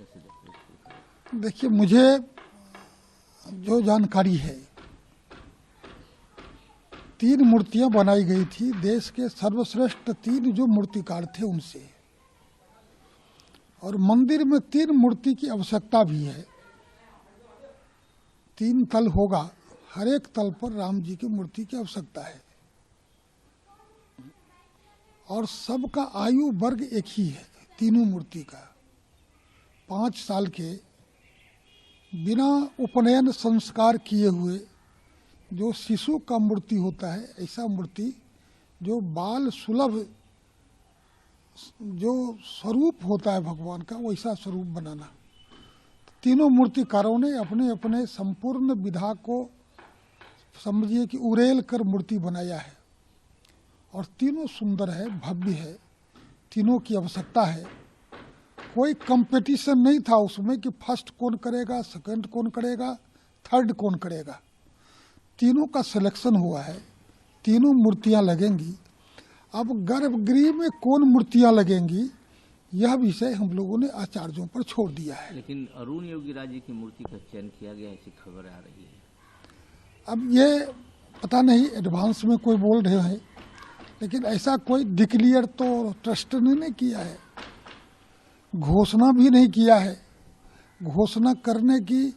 कैसे देखते हैं? देखिए, मुझे जो जानकारी है, 3 मूर्तियां बनाई गई थी देश के सर्वश्रेष्ठ 3 जो मूर्तिकार थे उनसे, और मंदिर में 3 मूर्ति की आवश्यकता भी है। 3 तल होगा, हर एक तल पर राम जी की मूर्ति की आवश्यकता है, और सबका आयु वर्ग एक ही है तीनों मूर्ति का। 5 साल के बिना उपनयन संस्कार किए हुए जो शिशु का मूर्ति होता है, ऐसा मूर्ति जो बाल सुलभ जो स्वरूप होता है भगवान का, वैसा स्वरूप बनाना। तीनों मूर्तिकारों ने अपने अपने संपूर्ण विधा को समझिए कि उड़ेल कर मूर्ति बनाया है, और तीनों सुंदर है, भव्य है, तीनों की आवश्यकता है। कोई कंपटीशन नहीं था उसमें कि फर्स्ट कौन करेगा, सेकंड कौन करेगा, थर्ड कौन करेगा। तीनों का सिलेक्शन हुआ है, तीनों मूर्तियां लगेंगी। अब गर्भगृह में कौन मूर्तियां लगेंगी, यह विषय हम लोगों ने आचार्यों पर छोड़ दिया है। लेकिन अरुण योगीराज जी की मूर्ति का चयन किया गया, ऐसी खबर आ रही है। अब ये पता नहीं एडवांस में कोई बोल रहे हैं, लेकिन ऐसा कोई डिक्लेयर तो ट्रस्ट ने नहीं किया है, घोषणा भी नहीं किया है। घोषणा करने की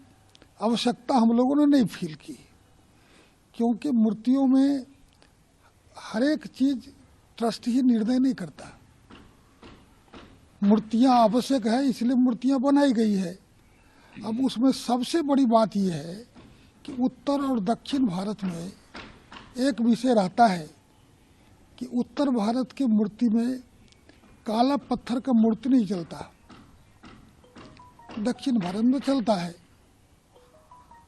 आवश्यकता हम लोगों ने नहीं फील की, क्योंकि मूर्तियों में हर एक चीज ट्रस्ट ही निर्णय नहीं करता। मूर्तियां आवश्यक है, इसलिए मूर्तियां बनाई गई है। अब उसमें सबसे बड़ी बात यह है कि उत्तर और दक्षिण भारत में एक विषय रहता है कि उत्तर भारत की मूर्ति में काला पत्थर का मूर्ति नहीं चलता, दक्षिण भारत में चलता है।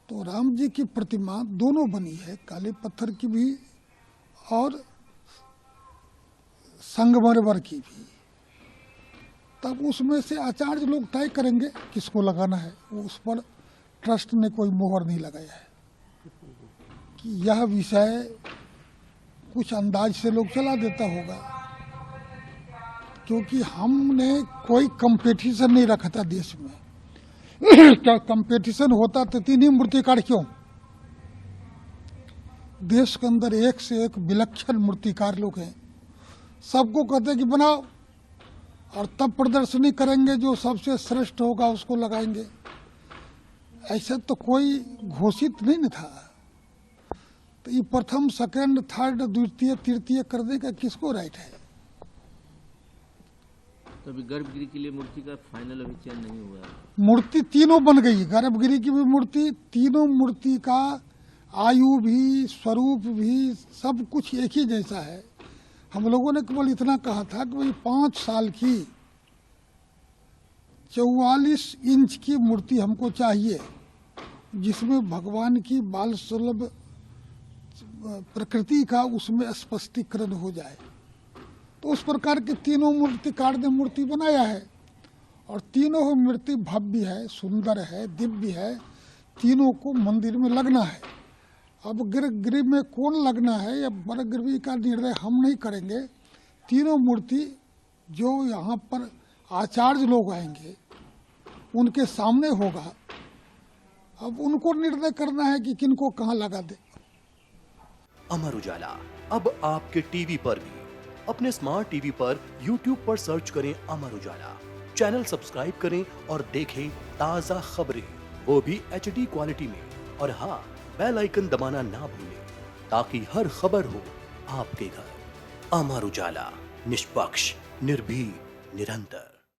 तो राम जी की प्रतिमा दोनों बनी है, काले पत्थर की भी और संगमरमर की भी। तब उसमें से आचार्य लोग तय करेंगे किसको लगाना है, उस पर ट्रस्ट ने कोई मोहर नहीं लगाया है कि यह विषय कुछ अंदाज से लोग चला देता होगा, क्योंकि हमने कोई कंपटीशन नहीं रखा था देश में। क्या कंपटीशन होता तो 3 ही मूर्तिकार क्यों? देश के अंदर एक से एक विलक्षण मूर्तिकार लोग हैं, सबको कहते हैं कि बनाओ, और तब प्रदर्शनी करेंगे, जो सबसे श्रेष्ठ होगा उसको लगाएंगे। ऐसा तो कोई घोषित नहीं न था। तो ये प्रथम, सेकंड, थर्ड, द्वितीय, तृतीय करने का किसको राइट है? तो अभी गर्भगृह के लिए मूर्ति का फाइनल अभी चयन नहीं हुआ है। मूर्ति तीनों बन गई, गर्भगृह की भी मूर्ति, तीनों मूर्ति का आयु भी, स्वरूप भी, सब कुछ एक ही जैसा है। हम लोगों ने केवल इतना कहा था कि भाई 5 साल की 44 इंच की मूर्ति हमको चाहिए, जिसमें भगवान की बाल सुलभ प्रकृति का उसमें स्पष्टीकरण हो जाए। तो उस प्रकार के तीनों मूर्तिकार ने मूर्ति बनाया है, और तीनों मूर्ति भव्य है, सुंदर है, दिव्य है। तीनों को मंदिर में लगना है। अब गर्भगृह में कौन लगना है या गर्भगृह का निर्णय हम नहीं करेंगे। तीनों मूर्ति जो यहाँ पर आचार्य लोग आएंगे उनके सामने होगा। अब उनको निर्णय करना है कि किनको कहाँ लगा दे। अमर उजाला अब आपके टीवी पर भी। अपने स्मार्ट टीवी पर YouTube पर सर्च करें अमर उजाला, चैनल सब्सक्राइब करें और देखें ताजा खबरें, वो भी HD क्वालिटी में। और हाँ, बेल आइकन दबाना ना भूलें, ताकि हर खबर हो आपके घर। अमर उजाला, निष्पक्ष, निर्भीक, निरंतर।